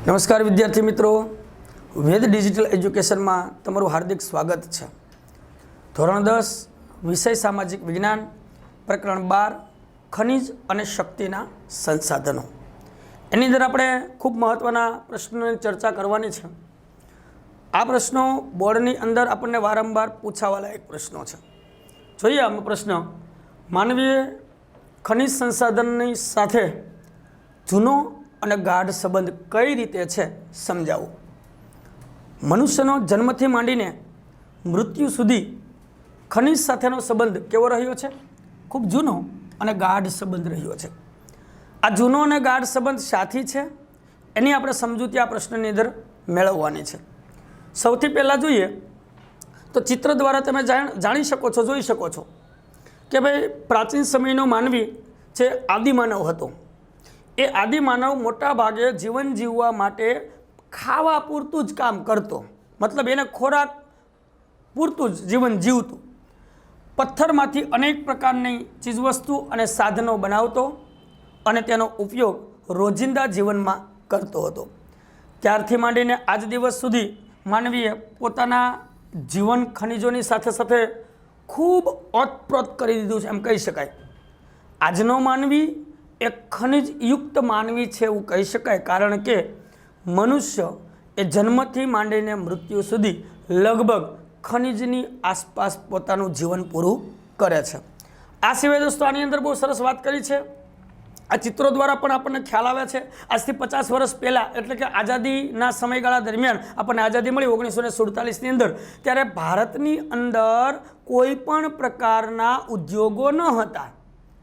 नमस्कार विद्यार्थी मित्रों, वेद डिजिटल एज्युकेशन में तमारुं हार्दिक स्वागत है। धोरण 10 विषय सामाजिक विज्ञान प्रकरण 12 खनिज और शक्तिना संसाधनों एनी अंदर आपणे खूब महत्वना प्रश्नों चर्चा करवानी है। आ प्रश्नों बोर्डनी अंदर आपने वारंवार पूछावाला एक प्रश्नों है। जोईए आम प्रश्न, मानवीय खनिज संसाधननी साथे जूनो અને ગાઢ સંબંધ કઈ રીતે છે સમજાવો। મનુષ્યનો જન્મથી માંડીને મૃત્યુ સુધી ખનિજ સાથેનો સંબંધ કેવો રહ્યો છે? ખૂબ જૂનો અને ગાઢ સંબંધ રહ્યો છે। આ જૂનો અને ગાઢ સંબંધ સાથી છે એની આપણે સમજૂતી આ પ્રશ્નની અંદર મેળવવાની છે। સૌથી પહેલાં જોઈએ તો ચિત્ર દ્વારા તમે જાણી શકો છો, જોઈ શકો છો કે ભાઈ પ્રાચીન સમયનો માનવી છે આદિમાનવ હતો। એ આદિમાનવ મોટા ભાગે જીવન જીવવા માટે ખાવા પૂરતું જ કામ કરતો, મતલબ એને ખોરાક પૂરતું જ જીવન જીવતું। પથ્થરમાંથી અનેક પ્રકારની ચીજવસ્તુ અને સાધનો બનાવતો અને તેનો ઉપયોગ રોજિંદા જીવનમાં કરતો હતો। ત્યારથી માંડીને આજ દિવસ સુધી માનવીએ પોતાના જીવન ખનિજોની સાથે સાથે ખૂબ ઓતપ્રોત કરી દીધું છે એમ કહી શકાય। આજનો માનવી एक खनिज युक्त मानवी है एवं कही शकाय, कारण के मनुष्य ए जन्मथी मांडीने मृत्यु सुधी लगभग खनिजनी आसपास पोतानुं जीवन पूरुं करे छे। आ सिवाय दोस्तों आनी अंदर बहुत सरस बात करी है। आ चित्रों द्वारा पण आपने ख्याल आवे छे। आज थी 50 वर्ष पहला एटले के आज़ादीना समयगाळा दरमियान आपने आज़ादी मळी 1947 ની अंदर, त्यारे भारतनी अंदर कोईपण प्रकारना उद्योगों न हता।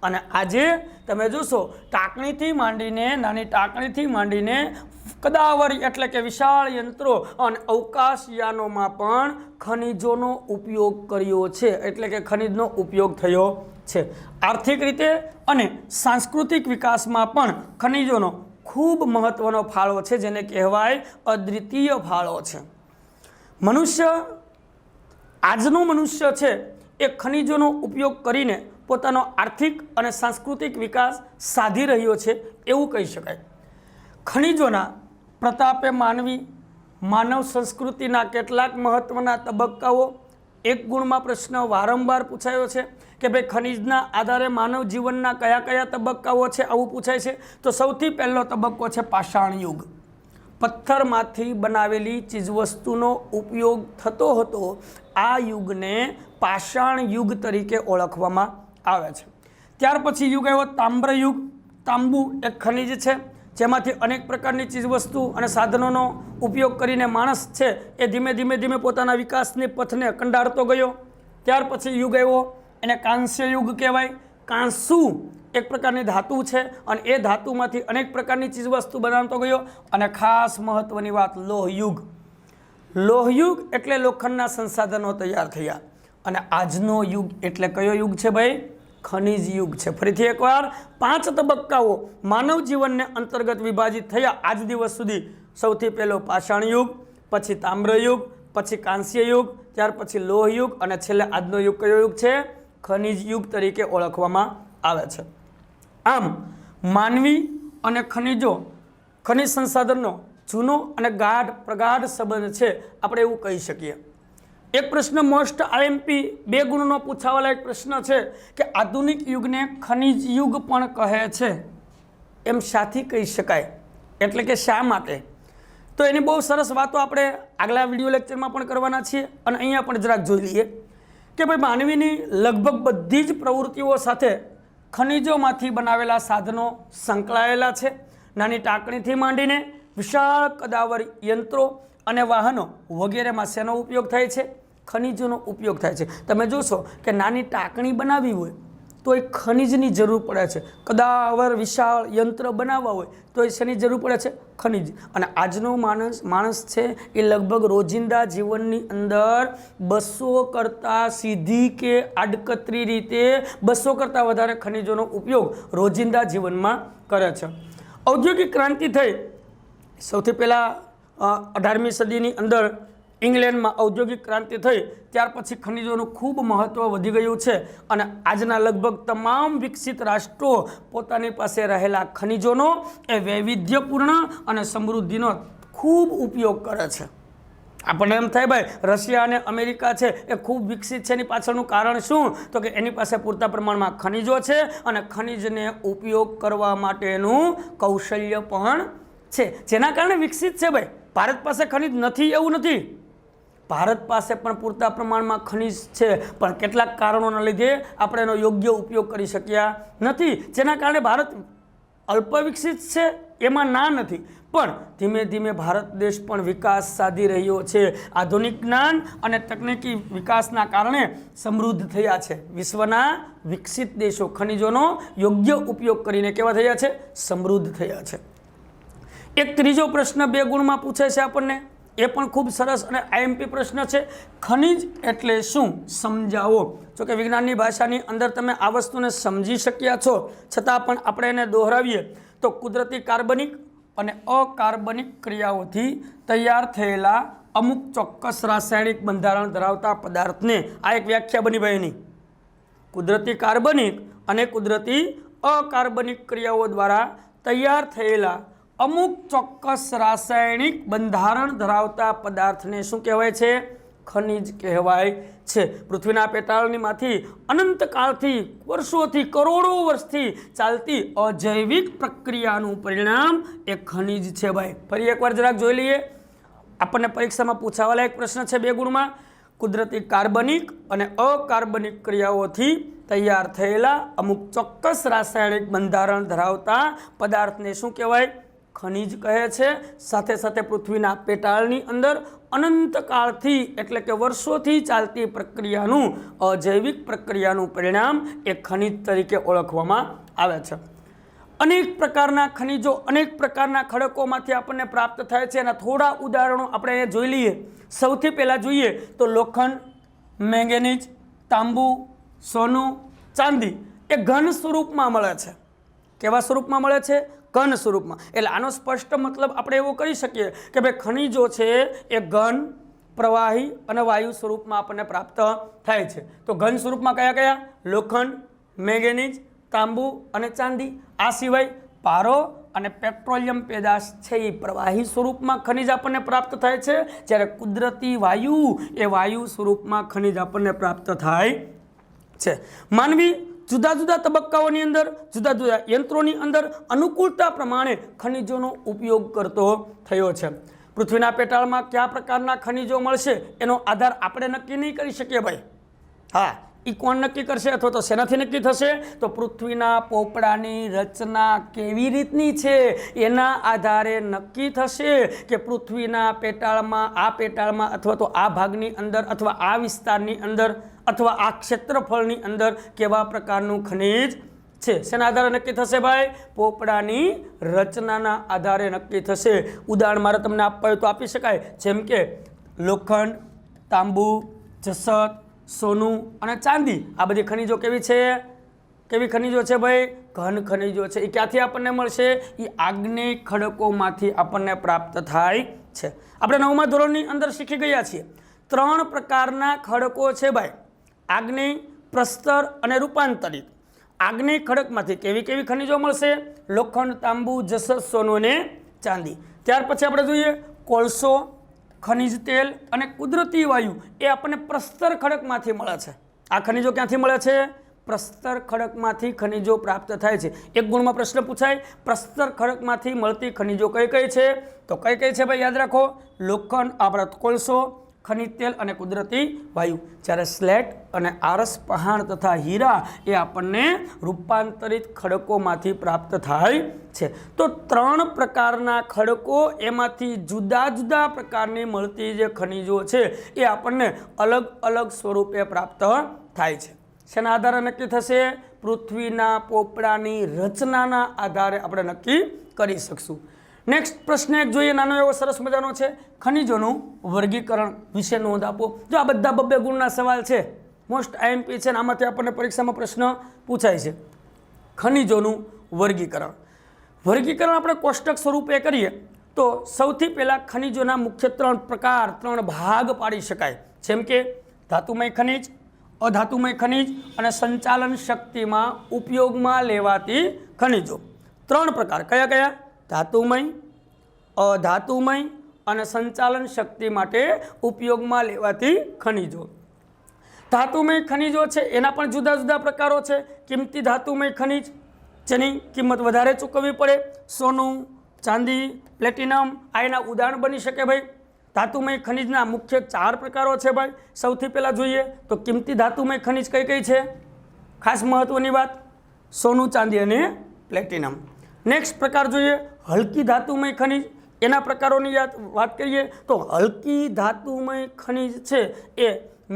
અને આજે તમે જોશો ટાંકણીથી માંડીને નાની ટાંકણીથી માંડીને કદાવર એટલે કે વિશાળ યંત્રો અને અવકાશયાનોમાં પણ ખનિજોનો ઉપયોગ કર્યો છે, એટલે કે ખનિજનો ઉપયોગ થયો છે। આર્થિક રીતે અને સાંસ્કૃતિક વિકાસમાં પણ ખનિજોનો ખૂબ મહત્વનો ફાળો છે, જેને કહેવાય અદ્વિતીય ફાળો છે। મનુષ્ય આજનો મનુષ્ય છે એ ખનિજોનો ઉપયોગ કરીને પોતાનો આર્થિક અને સાંસ્કૃતિક વિકાસ સાધી રહ્યો છે એવું કહી શકાય। ખનિજોના પ્રતાપે માનવ સંસ્કૃતિના કેટલાક મહત્વના તબક્કાઓ એક ગુણમાં પ્રશ્ન વારંવાર પૂછાયો છે કે ભાઈ ખનિજના આધારે માનવ જીવનના કયા કયા તબક્કાઓ છે આવું પૂછાય છે। તો સૌથી પહેલો તબક્કો છે પાષાણ યુગ। પથ્થરમાંથી બનાવેલી ચીજવસ્તુનો ઉપયોગ થતો હતો। આ યુગને પાષાણ યુગ તરીકે ઓળખવામાં આવે છે। ત્યાર પછી યુગ આવ્યો તામ્ર યુગ। તાંબુ એક ખનિજ છે જેમાંથી અનેક પ્રકારની ચીજવસ્તુ અને સાધનોનો ઉપયોગ કરીને માણસ છે એ ધીમે ધીમે પોતાના વિકાસની પથને કંડારતો ગયો। ત્યાર પછી યુગ આવ્યો એને કાંસ્ય યુગ કહેવાય। કાંસુ એક પ્રકારની ધાતુ છે અને એ ધાતુમાંથી અનેક પ્રકારની ચીજવસ્તુ બનાવતો ગયો। અને ખાસ મહત્વની વાત લોહયુગ। લોહયુગ એટલે લોખંડના સંસાધનો તૈયાર થયા। અને આજનો યુગ એટલે કયો યુગ છે ભાઈ? ખનિજ યુગ છે। ફરીથી એકવાર 5 તબક્કાઓ માનવ જીવનને અંતર્ગત વિભાજિત થયા આજ દિવસ સુધી। સૌથી પહેલો પાષાણ યુગ, પછી તામ્ર યુગ, પછી કાંસ્ય યુગ, ત્યાર પછી લોહ યુગ અને છેલ્લે આજનો યુગ કયો યુગ છે? ખનિજ યુગ તરીકે ઓળખવામાં આવે છે। આમ માનવી અને ખનિજ સંસાધનનો જૂનો અને પ્રગાઢ સંબંધ છે, આપણે એવું કહી શકીએ। एक प्रश्न मोस्ट आईएमपी 2 गुणनो पूछावाला एक प्रश्न है कि आधुनिक युग ने खनिज युग पण कहे छे एम साथी कही शकाय, एटले के शा माटे? तो एनी बहुत सरस बातो आपणे आगला विडियो लेक्चर में पण करवाना छीए अने अहींया पण जराक जोई लईए कि भाई मानवीनी लगभग बधी ज प्रवृत्तिओ साथे खनिजोमांथी बनावेला साधनो संकळायेला छे। नानी टांकणीथी मांडीने विशाळ कदावर यंत्रो અને વાહનો વગેરેમાં શેનો ઉપયોગ થાય છે? ખનિજોનો ઉપયોગ થાય છે। તમે જોશો કે નાની ટાંકણી બનાવવી હોય તો એ ખનિજની જરૂર પડે છે। કદાવર વિશાળ યંત્ર બનાવવા હોય તો એ શેની જરૂર પડે છે? ખનિજ। અને આજનો માણસ છે એ લગભગ રોજિંદા જીવનની અંદર 200 કરતાં સીધી કે આડકતરી રીતે 200 કરતાં વધારે ખનિજોનો ઉપયોગ રોજિંદા જીવનમાં કરે છે। ઔદ્યોગિક ક્રાંતિ થઈ સૌથી પહેલાં 18મી સદીની અંદર ઇંગ્લેન્ડમાં ઔદ્યોગિક ક્રાંતિ થઈ ત્યાર પછી ખનિજોનું ખૂબ મહત્ત્વ વધી ગયું છે અને આજના લગભગ તમામ વિકસિત રાષ્ટ્રો પોતાની પાસે રહેલા ખનિજોનો એ વૈવિધ્યપૂર્ણ અને સમૃદ્ધિનો ખૂબ ઉપયોગ કરે છે. આપણને એમ થાય ભાઈ રશિયા અને અમેરિકા છે એ ખૂબ વિકસિત છે, એની પાછળનું કારણ શું? તો કે એની પાસે પૂરતા પ્રમાણમાં ખનિજો છે અને ખનિજને ઉપયોગ કરવા માટેનું કૌશલ્ય પણ છે, જેના કારણે વિકસિત છે. ભાઈ ભારત પાસે ખનિજ નથી એવું નથી, ભારત પાસે પણ પૂરતા પ્રમાણમાં ખનિજ છે, પણ કેટલાક કારણોના લીધે આપણે એનો યોગ્ય ઉપયોગ કરી શક્યા નથી, જેના કારણે ભારત અલ્પ વિકસિત છે એમાં ના નથી, પણ ધીમે ધીમે ભારત દેશ પણ વિકાસ સાધી રહ્યો છે. આધુનિક જ્ઞાન અને તકનીકી વિકાસના કારણે સમૃદ્ધ થયા છે. વિશ્વના વિકસિત દેશો ખનિજોનો યોગ્ય ઉપયોગ કરીને કેવા થયા છે? સમૃદ્ધ થયા છે. એક ત્રીજો પ્રશ્ન 2 ગુણમાં પૂછે છે આપણને, એ પણ ખૂબ સરસ અને આઈએમપી પ્રશ્ન છે. ખનિજ એટલે શું સમજાવો. જો કે વિજ્ઞાનની ભાષાની અંદર તમે આ વસ્તુને સમજી શક્યા છો, છતાં પણ આપણે એને દોહરાવીએ તો કુદરતી કાર્બનિક અને અકાર્બનિક ક્રિયાઓથી તૈયાર થયેલા અમુક ચોક્કસ રાસાયણિક બંધારણ ધરાવતા પદાર્થને, આ એક વ્યાખ્યા બની ભાઈ એની, કુદરતી કાર્બનિક અને કુદરતી અકાર્બનિક ક્રિયાઓ દ્વારા તૈયાર થયેલા અમુક ચોક્કસ રાસાયણિક બંધારણ ધરાવતા પદાર્થને શું કહેવાય છે? ખનિજ કહેવાય છે. પૃથ્વીના પેટાળણીમાંથી અનંતકાળથી, વર્ષોથી, કરોડો વર્ષથી ચાલતી અજૈવિક પ્રક્રિયાનું પરિણામ એ ખનિજ છે. ભાઈ ફરી એકવાર જરાક જોઈ લઈએ, આપણને પરીક્ષામાં પૂછાવાલા એક પ્રશ્ન છે 2 ગુણમાં. કુદરતી કાર્બનિક અને અકાર્બનિક ક્રિયાઓથી તૈયાર થયેલા અમુક ચોક્કસ રાસાયણિક બંધારણ ધરાવતા પદાર્થને શું કહેવાય? ખનિજ કહે છે. સાથે સાથે પૃથ્વીના પેટાળની અંદર અનંતકાળથી એટલે કે વર્ષોથી ચાલતી પ્રક્રિયાનું, અજૈવિક પ્રક્રિયાનું પરિણામ એ ખનિજ તરીકે ઓળખવામાં આવે છે. અનેક પ્રકારના ખનિજો, અનેક પ્રકારના ખડકોમાંથી આપણને પ્રાપ્ત થાય છે. એના થોડા ઉદાહરણો આપણે અહીંયા જોઈ લઈએ. સૌથી પહેલાં જોઈએ તો લોખંડ, મેંગેનીઝ, તાંબુ, સોનું, ચાંદી એ ઘન સ્વરૂપમાં મળે છે. કેવા સ્વરૂપમાં મળે છે? ઘન સ્વરૂપમાં. એટલે આનો સ્પષ્ટ મતલબ આપણે એવો કરી શકીએ કે ભાઈ ખનિજો છે એ ઘન, પ્રવાહી અને વાયુ સ્વરૂપમાં આપણને પ્રાપ્ત થાય છે. તો ઘન સ્વરૂપમાં કયા કયા? લોખંડ, મેંગેનીઝ, તાંબુ અને ચાંદી. આ સિવાય પારો અને પેટ્રોલિયમ પેદાશ છે એ પ્રવાહી સ્વરૂપમાં ખનિજ આપણને પ્રાપ્ત થાય છે, જ્યારે કુદરતી વાયુ એ વાયુ સ્વરૂપમાં ખનિજ આપણને પ્રાપ્ત થાય છે. માનવી જુદા જુદા તબક્કાઓની અંદર, જુદા જુદા યંત્રોની અંદર અનુકૂળતા પ્રમાણે ખનિજોનો ઉપયોગ કરતો થયો છે. પૃથ્વીના પેટાળમાં કયા પ્રકારના ખનિજો મળશે એનો આધાર આપણે નક્કી નહીં કરી શકીએ ભાઈ. હા, એ કોણ નક્કી કરશે અથવા તો શેનાથી નક્કી થશે? તો પૃથ્વીના પોપડાની રચના કેવી રીતની છે એના આધારે નક્કી થશે કે પૃથ્વીના પેટાળમાં, આ પેટાળમાં અથવા તો આ ભાગની અંદર અથવા આ વિસ્તારની અંદર અથવા આ ક્ષેત્રફળની અંદર કેવા પ્રકારનું ખનિજ છે. શેના આધારે નક્કી થશે ભાઈ? પોપડાની રચનાના આધારે નક્કી થશે. ઉદાહરણ મારે તમને આપવા હોય તો આપી શકાય, જેમ કે લોખંડ, તાંબુ, જસત, સોનું અને ચાંદી. આ બધી ખનિજો કેવી છે? કેવી ખનિજો છે ભાઈ? ઘન ખનિજો છે. એ ક્યાંથી આપણને મળશે? એ આગ્નેય ખડકોમાંથી આપણને પ્રાપ્ત થાય છે. આપણે 9મા ધોરણની અંદર શીખી ગયા છીએ 3 પ્રકારના ખડકો છે ભાઈ: આગ્નેય, પ્રસ્તર અને રૂપાંતરિત. આગ્નેય ખડકમાંથી કેવી કેવી ખનિજો મળશે? લોખંડ, તાંબુ, જસત, સોનું અને ચાંદી. ત્યાર પછી આપણે જોઈએ કોલસો, ખનિજ તેલ અને કુદરતી વાયુ એ આપણને પ્રસ્તર ખડકમાંથી મળે છે. આ ખનિજો ક્યાંથી મળે છે? પ્રસ્તર ખડકમાંથી ખનિજો પ્રાપ્ત થાય છે. 1 ગુણમાં પ્રશ્ન પૂછાય, પ્રસ્તર ખડકમાંથી મળતી ખનિજો કઈ કઈ છે? તો કઈ કઈ છે ભાઈ? યાદ રાખો, લોખંડ, આપણે કોલસો, ખનિજ તેલ અને કુદરતી વાયુ. જ્યારે સ્લેટ અને આરસ પહાણ તથા હીરા એ આપણને રૂપાંતરિત ખડકોમાંથી પ્રાપ્ત થાય છે. તો 3 પ્રકારના ખડકો, એમાંથી જુદા જુદા પ્રકારની મળતી જે ખનિજો છે એ આપણને અલગ અલગ સ્વરૂપે પ્રાપ્ત થાય છે. શેના આધારે નક્કી થશે? પૃથ્વીના પોપડાની રચનાના આધારે આપણે નક્કી કરી શકશું. નેક્સ્ટ પ્રશ્ન એક જોઈએ, નાનો એવો સરસ મજાનો છે, ખનિજોનું વર્ગીકરણ વિશે નોંધ આપો. જો આ બધા 2 ગુણના સવાલ છે, મોસ્ટ આઈએમપી છે, આમાંથી આપણને પરીક્ષામાં પ્રશ્ન પૂછાય છે. ખનિજોનું વર્ગીકરણ. વર્ગીકરણ આપણે કોષ્ટક સ્વરૂપે કરીએ तो સૌથી પહેલાં ખનિજોના મુખ્ય 3 પ્રકાર 3 ભાગ પાડી શકાય, જેમ કે ધાતુમય ખનિજ, અધાતુમય ખનિજ અને સંચાલન શક્તિમાં ઉપયોગમાં લેવાતી ખનિજો. 3 પ્રકાર કયા કયા? ધાતુમય, અધાતુમય અને સંચાલન શક્તિ માટે ઉપયોગમાં લેવાતી ખનિજો. ધાતુમય ખનિજો છે એના પણ જુદા જુદા પ્રકારો છે. કિંમતી ધાતુમય ખનિજ જેની કિંમત વધારે ચૂકવવી પડે, સોનું, ચાંદી, પ્લેટિનમ આ એના ઉદાહરણ બની શકે ભાઈ. ધાતુમય ખનિજના મુખ્ય 4 પ્રકારો છે ભાઈ. સૌથી પહેલાં જોઈએ તો કિંમતી ધાતુમય ખનિજ કઈ કઈ છે? ખાસ મહત્વની વાત, સોનું, ચાંદી અને પ્લેટિનમ. નેક્સ્ટ પ્રકાર જોઈએ હલકી ધાતુમય ખનિજ. એના પ્રકારોની વાત કરીએ તો હલકી ધાતુમય ખનિજ છે એ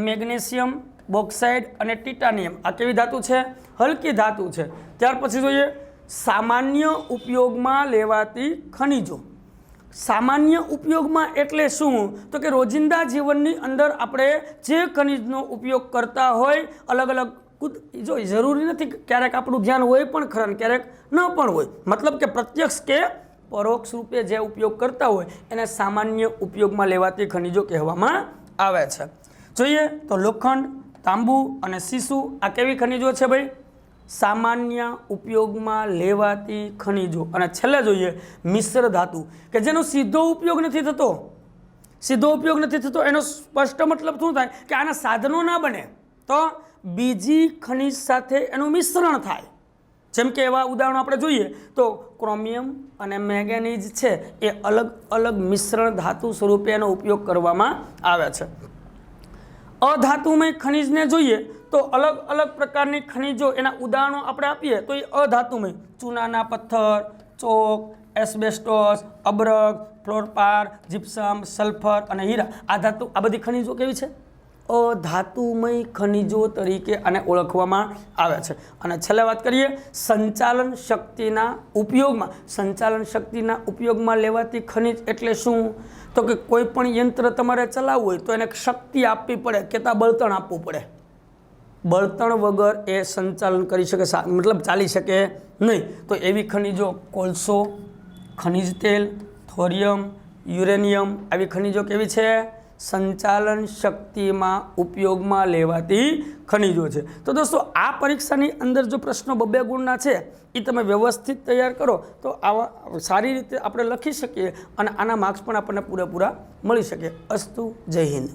મેગ્નેશિયમ, બોક્સાઇડ અને ટિટાનિયમ. આ કેવી ધાતુ છે? હલકી ધાતુ છે. ત્યાર પછી જોઈએ સામાન્ય ઉપયોગમાં લેવાતી ખનિજો. સામાન્ય ઉપયોગમાં એટલે શું? તો કે રોજિંદા જીવનની અંદર આપણે જે ખનિજનો ઉપયોગ કરતા હોય અલગ અલગ જો જરૂરી નથી, ક્યારેક આપણું ધ્યાન હોય પણ ખરા ને ક્યારેક ન પણ હોય. મતલબ કે પ્રત્યક્ષ કે પરોક્ષ રૂપે જે ઉપયોગ કરતા હોય એને સામાન્ય ઉપયોગમાં લેવાતી ખનિજો કહેવામાં આવે છે. જોઈએ તો લોખંડ, તાંબુ અને સીસુ આ કેવી ખનિજો છે ભાઈ? સામાન્ય ઉપયોગમાં લેવાતી ખનિજો. અને છેલ્લે જોઈએ મિશ્ર ધાતુ કે જેનો સીધો ઉપયોગ નથી થતો. સીધો ઉપયોગ નથી થતો એનો સ્પષ્ટ મતલબ શું થાય કે આના સાધનો ના બને તો બીજી ખનિજ સાથે એનું મિશ્રણ થાય. જેમ કે એવા ઉદાહરણો આપણે જોઈએ તો ક્રોમિયમ અને મેંગેનીઝ છે એ અલગ અલગ મિશ્રણ ધાતુ સ્વરૂપે એનો ઉપયોગ કરવામાં આવે છે. અધાતુમય ખનિજને જોઈએ તો અલગ અલગ પ્રકારની ખનિજો એના ઉદાહરણો આપણે આપીએ તો એ અધાતુમય ચૂનાના પથ્થર, ચોક, એસ્બેસ્ટોસ, અબરખ, ફ્લોરપાર, જીપ્સમ, સલ્ફર અને હીરા. આ ધાતુ આ બધી ખનિજો કેવી છે? અધાતુમય ખનિજો તરીકે આને ઓળખવામાં આવે છે. અને છેલ્લે વાત કરીએ સંચાલન શક્તિના ઉપયોગમાં. સંચાલન શક્તિના ઉપયોગમાં લેવાતી ખનિજ એટલે શું? તો કે કોઈ પણ યંત્ર તમારે ચલાવવું હોય તો એને શક્તિ આપવી પડે, કેટલા બળતણ આપવું પડે. બળતણ વગર એ સંચાલન કરી શકે, મતલબ ચાલી શકે નહીં. તો એવી ખનિજો કોલસો, ખનિજ તેલ, થોરિયમ, યુરેનિયમ આવી ખનિજો કેવી છે? સંચાલન શક્તિમાં ઉપયોગમાં લેવાતી ખનિજો છે. તો દોસ્તો આ પરીક્ષાની અંદર જો પ્રશ્નો 2 ગુણના છે એ તમે વ્યવસ્થિત તૈયાર કરો તો આવા સારી રીતે આપણે લખી શકીએ અને આના માર્ક્સ પણ આપણને પૂરેપૂરા મળી શકે. અસ્તુ. જય હિન્દ.